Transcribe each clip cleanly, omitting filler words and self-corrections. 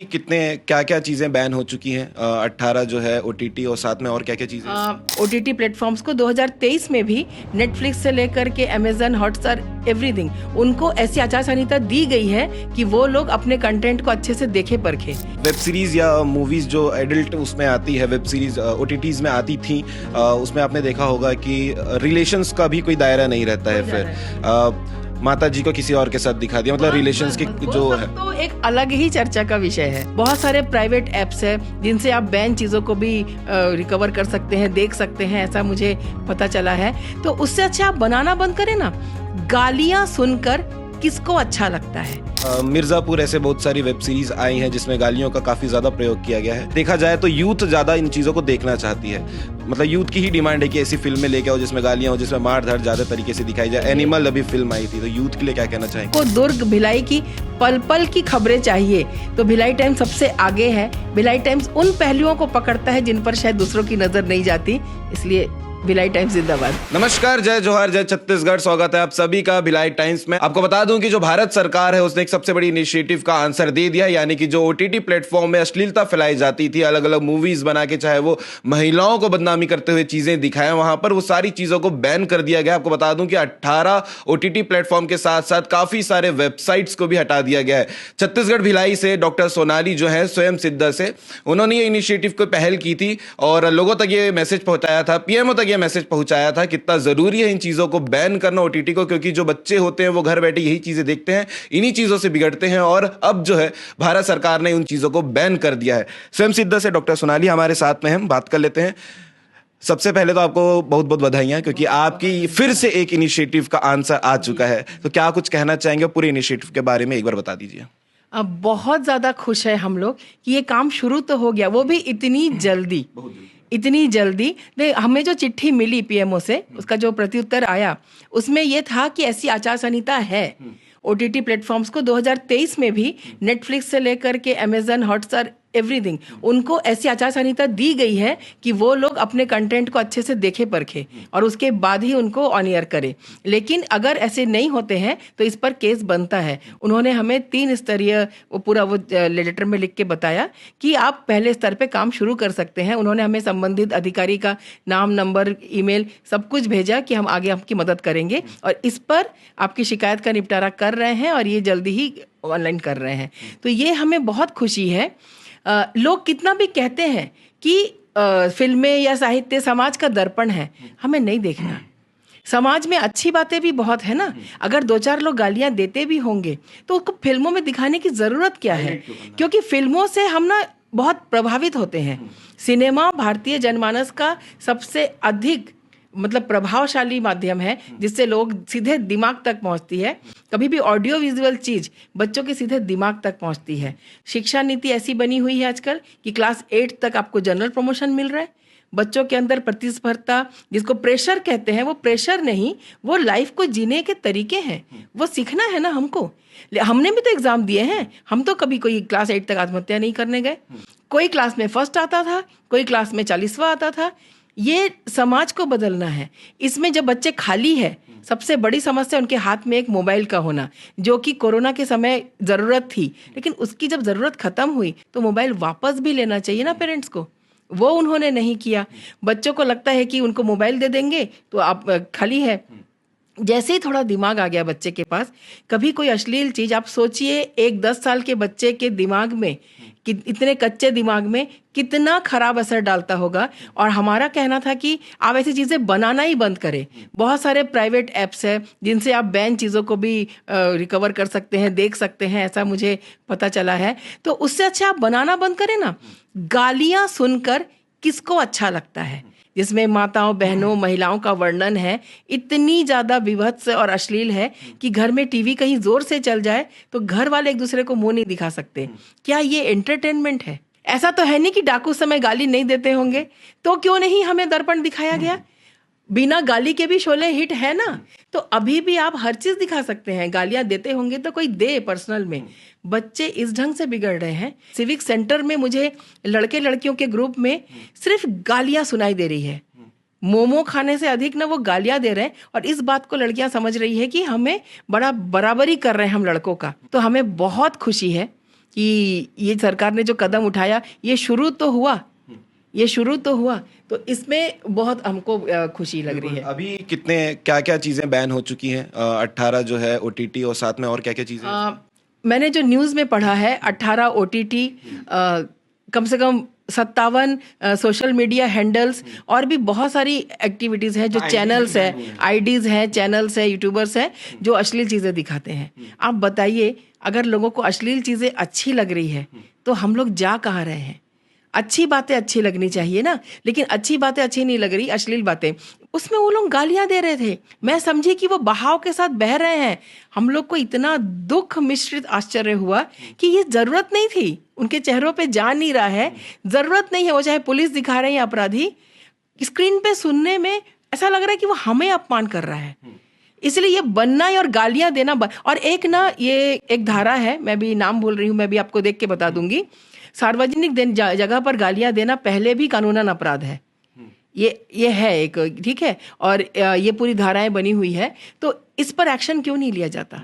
कितने क्या क्या चीज़ें बैन हो चुकी हैं? 18 जो है ओटीटी और साथ में और क्या क्या चीज़ें? ओटीटी प्लेटफॉर्म्स को 2023 में भी नेटफ्लिक्स से लेकर के अमेजन, हॉटस्टार, एवरीथिंग उनको ऐसी आचार संहिता दी गई है कि वो लोग अपने कंटेंट को अच्छे से देखे परखे। वेब सीरीज या मूवीज जो एडल्ट उसमें आती है, वेब सीरीज ओटीटीज में आती थी, उसमें आपने देखा होगा कि रिलेशंस का भी कोई दायरा नहीं रहता है। फिर माता जी को किसी और के साथ दिखा दिया, मतलब रिलेशंस की जो है तो एक अलग ही चर्चा का विषय है। बहुत सारे प्राइवेट एप्स है जिनसे आप बैन चीजों को भी रिकवर कर सकते हैं, देख सकते हैं, ऐसा मुझे पता चला है। तो उससे अच्छा आप बनाना बंद करें ना। गालियां सुनकर किसको अच्छा लगता है? मिर्जापुर ऐसे बहुत सारी वेब सीरीज आई हैं जिसमें गालियों का काफी ज्यादा प्रयोग किया गया है। देखा जाए तो यूथ ज्यादा इन चीजों को देखना चाहती है, मतलब यूथ की ही डिमांड है कि ऐसी फिल्में लेके आओ जिसमें गालियां हो, जिसमें मार धाड़ ज्यादा तरीके से दिखाई जाए। एनिमल अभी फिल्म आई थी, तो यूथ के लिए क्या कहना चाहेंगे? को दुर्ग भिलाई की पल पल की खबरें चाहिए तो भिलाई टाइम्स सबसे आगे है। भिलाई टाइम्स उन पहलुओं को पकड़ता है जिन पर शायद दूसरों की नजर नहीं जाती, इसलिए भिलाई टाइम्स जिंदाबाद। नमस्कार, जय जोहार, जय छत्तीसगढ़। स्वागत है आप सभी का भिलाई टाइम्स में। आपको बता दूं कि जो भारत सरकार है उसने एक सबसे बड़ी इनिशिएटिव का आंसर दे दिया, यानी कि जो ओटीटी प्लेटफॉर्म में अश्लीलता फैलाई जाती थी, अलग अलग मूवीज बना के, चाहे वो महिलाओं को बदनामी करते हुए चीजें दिखाएं, वहां पर वो सारी चीजों को बैन कर दिया गया। आपको बता दूं कि 18 ओटीटी प्लेटफॉर्म के साथ साथ काफी सारे वेबसाइट्स को भी हटा दिया गया है। छत्तीसगढ़ भिलाई से डॉक्टर सोनाली जो है स्वयं सिद्धा से, उन्होंने ये इनिशिएटिव को पहल की थी और लोगों तक ये मैसेज पहुंचाया था, पीएमओ तक ये मैसेज पहुंचाया था कितना जरूरी है इन चीजों को बैन करना ओटीटी को, क्योंकि जो बच्चे होते हैं वो घर बैठे यही चीजें देखते हैं, इन्हीं चीजों से बिगड़ते हैं। और अब जो है भारत सरकार ने उन चीजों को बैन कर दिया है। स्वयं सिद्धा से डॉक्टर सोनाली हमारे साथ में, हम बात कर लेते हैं। सबसे पहले तो आपको बहुत बहुत बधाइयां, क्योंकि आपकी फिर से एक इनिशिएटिव का आंसर आ चुका है। तो क्या कुछ कहना चाहेंगे पूरे इनिशिएटिव के बारे में, एक बार बता दीजिए। अब बहुत ज्यादा खुश है हम लोग कि ये काम शुरू तो हो गया, वो भी इतनी जल्दी। इतनी जल्दी हमें जो चिट्ठी मिली पीएमओ से, उसका जो प्रत्युत्तर आया, उसमें ये था कि ऐसी आचार संहिता है। ओटीटी प्लेटफॉर्म्स को 2023 में भी नेटफ्लिक्स से लेकर के अमेजन, हॉटस्टार, एवरीथिंग उनको ऐसी आचार संहिता दी गई है कि वो लोग अपने कंटेंट को अच्छे से देखे परखे और उसके बाद ही उनको ऑन एयर करें। लेकिन अगर ऐसे नहीं होते हैं तो इस पर केस बनता है। उन्होंने हमें 3 स्तरीय वो लेटर में लिख के बताया कि आप पहले स्तर पे काम शुरू कर सकते हैं। उन्होंने हमें संबंधित अधिकारी का नाम, नंबर, ईमेल सब कुछ भेजा कि हम आगे आपकी मदद करेंगे और इस पर आपकी शिकायत का निपटारा कर रहे हैं और ये जल्दी ही ऑनलाइन कर रहे हैं। तो ये हमें बहुत खुशी है। लोग कितना भी कहते हैं कि फिल्में या साहित्य समाज का दर्पण है, हमें नहीं देखना। समाज में अच्छी बातें भी बहुत है ना। अगर 2-4 लोग गालियां देते भी होंगे तो उसको फिल्मों में दिखाने की जरूरत क्या है? क्योंकि फिल्मों से हम ना बहुत प्रभावित होते हैं। सिनेमा भारतीय जनमानस का सबसे अधिक मतलब प्रभावशाली माध्यम है जिससे लोग सीधे दिमाग तक पहुंचती है। कभी भी ऑडियो विजुअल चीज बच्चों के सीधे दिमाग तक पहुंचती है। शिक्षा नीति ऐसी बनी हुई है आजकल कि क्लास 8 तक आपको जनरल प्रमोशन मिल रहा है। बच्चों के अंदर प्रतिस्पर्धा, जिसको प्रेशर कहते हैं, वो प्रेशर नहीं, वो लाइफ को जीने के तरीके हैं। वो सीखना है ना हमको। हमने भी तो एग्जाम दिए हैं। हम तो कभी कोई क्लास 8 तक आत्महत्या नहीं करने गए। कोई क्लास में फर्स्ट आता था, कोई क्लास में 40वां आता था। ये समाज को बदलना है। इसमें जब बच्चे खाली है, सबसे बड़ी समस्या उनके हाथ में एक मोबाइल का होना, जो कि कोरोना के समय जरूरत थी, लेकिन उसकी जब जरूरत खत्म हुई तो मोबाइल वापस भी लेना चाहिए ना पेरेंट्स को। वो उन्होंने नहीं किया। बच्चों को लगता है कि उनको मोबाइल दे देंगे तो आप खाली है। जैसे ही थोड़ा दिमाग आ गया बच्चे के पास, कभी कोई अश्लील चीज, आप सोचिए एक 10 साल के बच्चे के दिमाग में, कि इतने कच्चे दिमाग में कितना खराब असर डालता होगा। और हमारा कहना था कि आप ऐसी चीजें बनाना ही बंद करें। बहुत सारे प्राइवेट एप्स है जिनसे आप बैन चीजों को भी रिकवर कर सकते हैं, देख सकते हैं, ऐसा मुझे पता चला है। तो उससे अच्छा आप बनाना बंद करें ना। गालियां सुनकर किसको अच्छा लगता है? जिसमें माताओं, बहनों, महिलाओं का वर्णन है, इतनी ज्यादा विभत्स और अश्लील है कि घर में टीवी कहीं जोर से चल जाए तो घर वाले एक दूसरे को मुंह नहीं दिखा सकते। क्या ये एंटरटेनमेंट है? ऐसा तो है नहीं कि डाकू समय गाली नहीं देते होंगे। तो क्यों नहीं हमें दर्पण दिखाया गया? बिना गाली के भी शोले हिट है ना। तो अभी भी आप हर चीज दिखा सकते हैं। गालियां देते होंगे तो कोई दे पर्सनल में। बच्चे इस ढंग से बिगड़ रहे हैं। सिविक सेंटर में मुझे लड़के लड़कियों के ग्रुप में सिर्फ गालियां सुनाई दे रही है। मोमो खाने से अधिक ना वो गालियां दे रहे हैं। और इस बात को लड़कियां समझ रही है कि हमें बड़ा बराबरी कर रहे हैं हम लड़कों का। तो हमें बहुत खुशी है कि ये सरकार ने जो कदम उठाया ये शुरू तो हुआ, ये शुरू तो हुआ, तो इसमें बहुत हमको खुशी लग रही है। अभी कितने क्या क्या चीजें बैन हो चुकी हैं? 18 जो है ओटीटी, और साथ में और क्या क्या चीजें हैं? मैंने जो न्यूज़ में पढ़ा है 18 ओटीटी, कम से कम 57 सोशल मीडिया हैंडल्स, और भी बहुत सारी एक्टिविटीज़ हैं जो चैनल्स है, आईडीज़ हैं, चैनल्स है, यूट्यूबर्स हैं जो अश्लील चीज़ें दिखाते हैं। आप बताइए, अगर लोगों को अश्लील चीज़ें अच्छी लग रही है तो हम लोग जा कहाँ रहे हैं? अच्छी बातें अच्छी लगनी चाहिए ना, लेकिन अच्छी बातें अच्छी नहीं लग रही, अश्लील बातें। उसमें वो लोग गालियां दे रहे थे, मैं समझी कि वो बहाव के साथ बह रहे हैं। हम लोग को इतना दुख मिश्रित आश्चर्य हुआ कि ये जरूरत नहीं थी, उनके चेहरों पे जान नहीं रहा है, जरूरत नहीं है। वो चाहे पुलिस दिखा रहे हैं या अपराधी, स्क्रीन पे सुनने में ऐसा लग रहा है कि वो हमें अपमान कर रहा है। इसलिए ये बनना और गालियां देना और एक ना, ये एक धारा है, मैं भी नाम भूल रही हूँ, मैं भी आपको देख के बता दूंगी। सार्वजनिक जगह पर गालियां देना पहले भी कानूनन अपराध है, ये है एक, ठीक है, और ये पूरी धाराएं बनी हुई है। तो इस पर एक्शन क्यों नहीं लिया जाता?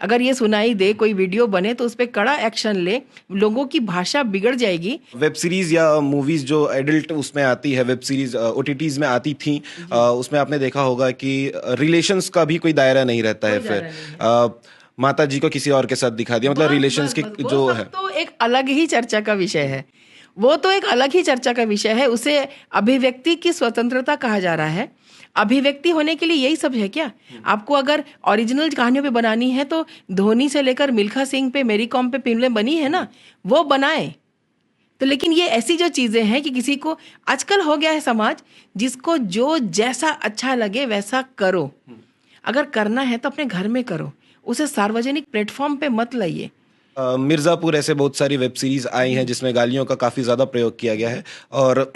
अगर ये सुनाई दे, कोई वीडियो बने तो उस पर कड़ा एक्शन ले, लोगों की भाषा बिगड़ जाएगी। वेब सीरीज या मूवीज जो एडल्ट उसमें आती है, वेब सीरीज ओटीटीज में आती थी, उसमें आपने देखा होगा कि रिलेशंस का भी कोई दायरा नहीं रहता है। फिर माता जी को किसी और के साथ दिखा दिया, मतलब रिलेशंस की जो है, तो एक अलग ही चर्चा का विषय है, वो तो एक अलग ही चर्चा का विषय है। उसे अभिव्यक्ति की स्वतंत्रता कहा जा रहा है। अभिव्यक्ति होने के लिए यही सब है क्या? आपको अगर ओरिजिनल कहानियों पे बनानी है तो धोनी से लेकर मिल्खा सिंह पे, मेरी कॉम पे फिल्में बनी है ना, वो बनाए। तो लेकिन ये ऐसी जो चीजें हैं कि किसी को, आजकल हो गया है समाज, जिसको जो जैसा अच्छा लगे वैसा करो। अगर करना है तो अपने घर में करो, उसे सार्वजनिक प्लेटफॉर्म पे मत लाइए। मिर्जापुर ऐसे बहुत सारी वेब सीरीज आई हैं जिसमें गालियों का काफी ज्यादा प्रयोग किया गया है, और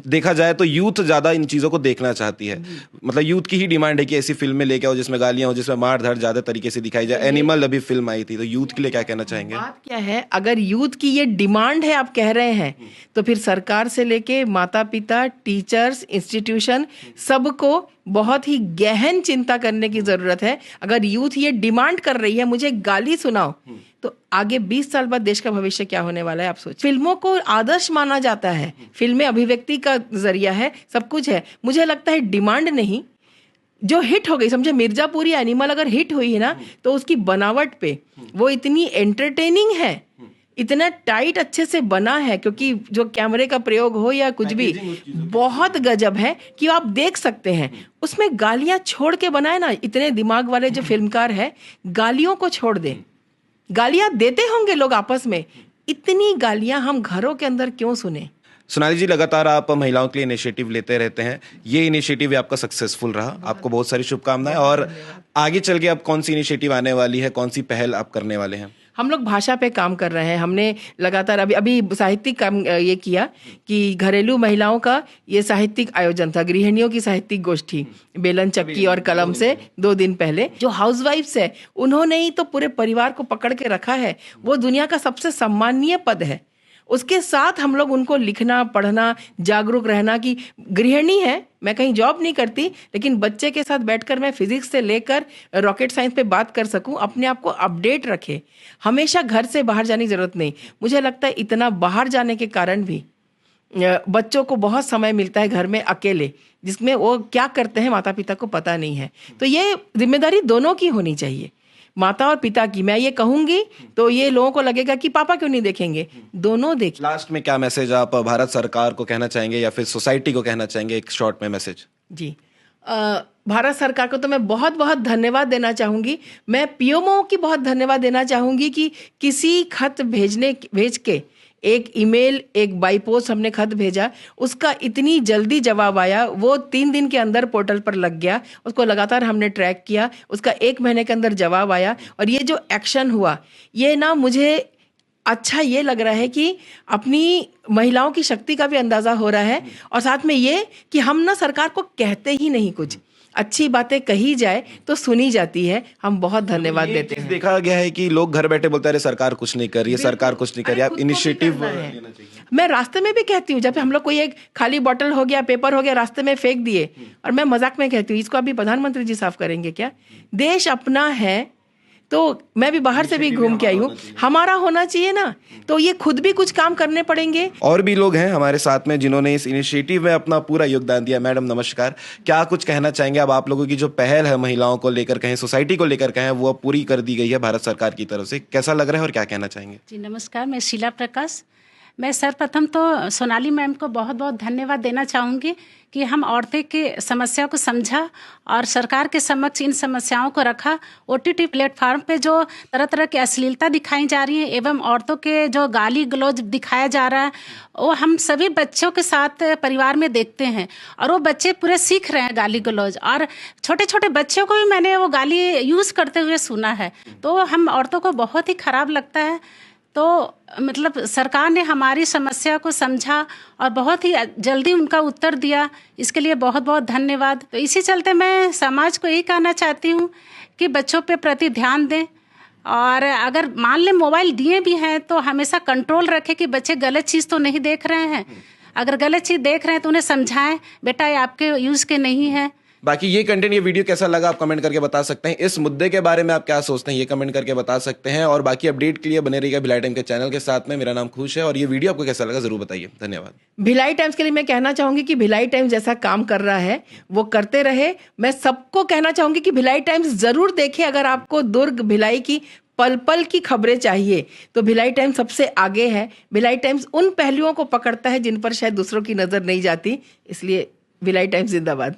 देखा जाए तो यूथ ज्यादा इन चीजों को देखना चाहती है। मतलब यूथ की ही डिमांड है कि ऐसी फिल्में लेके आओ जिसमें गालियां हो, जिसमें मार धाड़ ज्यादा तरीके से दिखाई जाए। एनिमल अभी फिल्म आई थी, तो यूथ के लिए क्या कहना चाहेंगे? बात क्या है, अगर यूथ की ये डिमांड है, आप कह रहे हैं, तो फिर सरकार से लेके माता पिता, टीचर्स, इंस्टीट्यूशन, सबको बहुत ही गहन चिंता करने की जरूरत है। अगर यूथ ये डिमांड कर रही है मुझे गाली सुनाओ, तो आगे 20 साल बाद देश का भविष्य क्या होने वाला है, आप सोचिए। फिल्मों को आदर्श माना जाता है, फिल्में अभिव्यक्ति का जरिया है, सब कुछ है। मुझे लगता है डिमांड नहीं, जो हिट हो गई, समझे, मिर्जापुर या एनिमल अगर हिट हुई है ना, तो उसकी बनावट पे वो इतनी एंटरटेनिंग है, इतना टाइट अच्छे से बना है, क्योंकि जो कैमरे का प्रयोग हो या कुछ भी बहुत गजब है कि आप देख सकते हैं। उसमें गालियां छोड़ के बनाए ना, इतने दिमाग वाले जो फिल्मकार है, गालियों को छोड़ दें। गालियां देते होंगे लोग आपस में, इतनी गालियां हम घरों के अंदर क्यों सुने? सोनाली जी, लगातार आप महिलाओं के लिए इनिशिएटिव लेते रहते हैं, ये इनिशिएटिव आपका सक्सेसफुल रहा, आपको बहुत सारी शुभकामनाएं। और आगे चल के अब कौन सी इनिशिएटिव आने वाली है, कौन सी पहल आप करने वाले हैं? हम लोग भाषा पे काम कर रहे हैं। हमने लगातार अभी साहित्यिक काम ये किया कि घरेलू महिलाओं का ये साहित्यिक आयोजन था, गृहिणियों की साहित्यिक गोष्ठी, बेलन चक्की और कलम से 2 दिन पहले। जो हाउसवाइफ्स है उन्होंने ही तो पूरे परिवार को पकड़ के रखा है, वो दुनिया का सबसे सम्माननीय पद है। उसके साथ हम लोग उनको लिखना, पढ़ना, जागरूक रहना कि गृहिणी है, मैं कहीं जॉब नहीं करती, लेकिन बच्चे के साथ बैठकर मैं फिजिक्स से लेकर रॉकेट साइंस पे बात कर सकूं, अपने आप को अपडेट रखे। हमेशा घर से बाहर जाने की जरूरत नहीं। मुझे लगता है इतना बाहर जाने के कारण भी बच्चों को बहुत समय मिलता है घर में अकेले, जिसमें वो क्या करते हैं माता पिता को पता नहीं है। तो ये जिम्मेदारी दोनों की होनी चाहिए, माता और पिता की। मैं ये कहूंगी तो ये लोगों को लगेगा कि पापा क्यों नहीं देखेंगे, दोनों देखें। लास्ट में क्या मैसेज आप भारत सरकार को कहना चाहेंगे या फिर सोसाइटी को कहना चाहेंगे, एक शॉर्ट में मैसेज? जी, भारत सरकार को तो मैं बहुत बहुत धन्यवाद देना चाहूँगी। मैं पीएमओ की बहुत धन्यवाद देना चाहूँगी कि किसी खत भेज के, एक ईमेल, एक बाई पोस्ट हमने खत भेजा, उसका इतनी जल्दी जवाब आया, वो 3 दिन के अंदर पोर्टल पर लग गया, उसको लगातार हमने ट्रैक किया, उसका 1 महीने के अंदर जवाब आया। और ये जो एक्शन हुआ, ये ना मुझे अच्छा ये लग रहा है कि अपनी महिलाओं की शक्ति का भी अंदाजा हो रहा है, और साथ में ये कि हम ना सरकार को कहते ही नहीं, कुछ अच्छी बातें कही जाए तो सुनी जाती है। हम बहुत धन्यवाद देते हैं। देखा गया है कि लोग घर बैठे बोलते हैं सरकार कुछ नहीं कर रही है, सरकार कुछ नहीं कर रही है, आप इनिशिएटिव लेना चाहिए। मैं रास्ते में भी कहती हूँ, जब हम लोग कोई एक खाली बॉटल हो गया, पेपर हो गया, रास्ते में फेंक दिए, और मैं मजाक में कहती हूँ इसको अभी प्रधानमंत्री जी साफ करेंगे क्या? देश अपना है, तो मैं भी बाहर से भी घूम के आई हूँ, हमारा होना चाहिए ना, तो ये खुद भी कुछ काम करने पड़ेंगे। और भी लोग हैं हमारे साथ में जिन्होंने इस इनिशिएटिव में अपना पूरा योगदान दिया। मैडम नमस्कार, क्या कुछ कहना चाहेंगे? अब आप लोगों की जो पहल है महिलाओं को लेकर कहें, सोसाइटी को लेकर कहें, वो अब पूरी कर दी गई है भारत सरकार की तरफ से, कैसा लग रहा है और क्या कहना चाहेंगे? जी नमस्कार, मैं शीला प्रकाश। मैं सर्वप्रथम तो सोनाली मैम को बहुत बहुत धन्यवाद देना चाहूँगी कि हम औरतें की समस्या को समझा और सरकार के समक्ष इन समस्याओं को रखा। OTT प्लेटफार्म पे जो तरह तरह की अश्लीलता दिखाई जा रही है एवं औरतों के जो गाली गलौज दिखाया जा रहा है, वो हम सभी बच्चों के साथ परिवार में देखते हैं और वो बच्चे पूरे सीख रहे हैं गाली गलौज, और छोटे छोटे बच्चों को भी मैंने वो गाली यूज़ करते हुए सुना है। तो हम औरतों को बहुत ही खराब लगता है। तो मतलब सरकार ने हमारी समस्या को समझा और बहुत ही जल्दी उनका उत्तर दिया, इसके लिए बहुत बहुत धन्यवाद। तो इसी चलते मैं समाज को यही कहना चाहती हूँ कि बच्चों पे प्रति ध्यान दें, और अगर मान लें मोबाइल दिए भी हैं तो हमेशा कंट्रोल रखें कि बच्चे गलत चीज़ तो नहीं देख रहे हैं। अगर गलत चीज़ देख रहे हैं तो उन्हें समझाएं, बेटा ये आपके यूज़ के नहीं है। बाकी ये कंटेंट, ये वीडियो कैसा लगा आप कमेंट करके बता सकते हैं। इस मुद्दे के बारे में आप क्या सोचते हैं ये कमेंट करके बता सकते हैं। और बाकी अपडेट के लिए बने रहिएगा भिलाई टाइम के चैनल के साथ में। मेरा नाम खुश है और ये वीडियो आपको कैसा लगा जरूर बताइए। धन्यवाद। भिलाई टाइम्स के लिए मैं कहना चाहूंगी कि भिलाई टाइम्स जैसा काम कर रहा है वो करते रहे। मैं सबको कहना चाहूंगी कि भिलाई टाइम्स जरूर देखें। अगर आपको दुर्ग भिलाई की पल पल की खबरें चाहिए तो भिलाई टाइम्स सबसे आगे है। भिलाई टाइम्स उन पहलुओं को पकड़ता है जिन पर शायद दूसरों की नजर नहीं जाती, इसलिए भिलाई टाइम्स जिंदाबाद।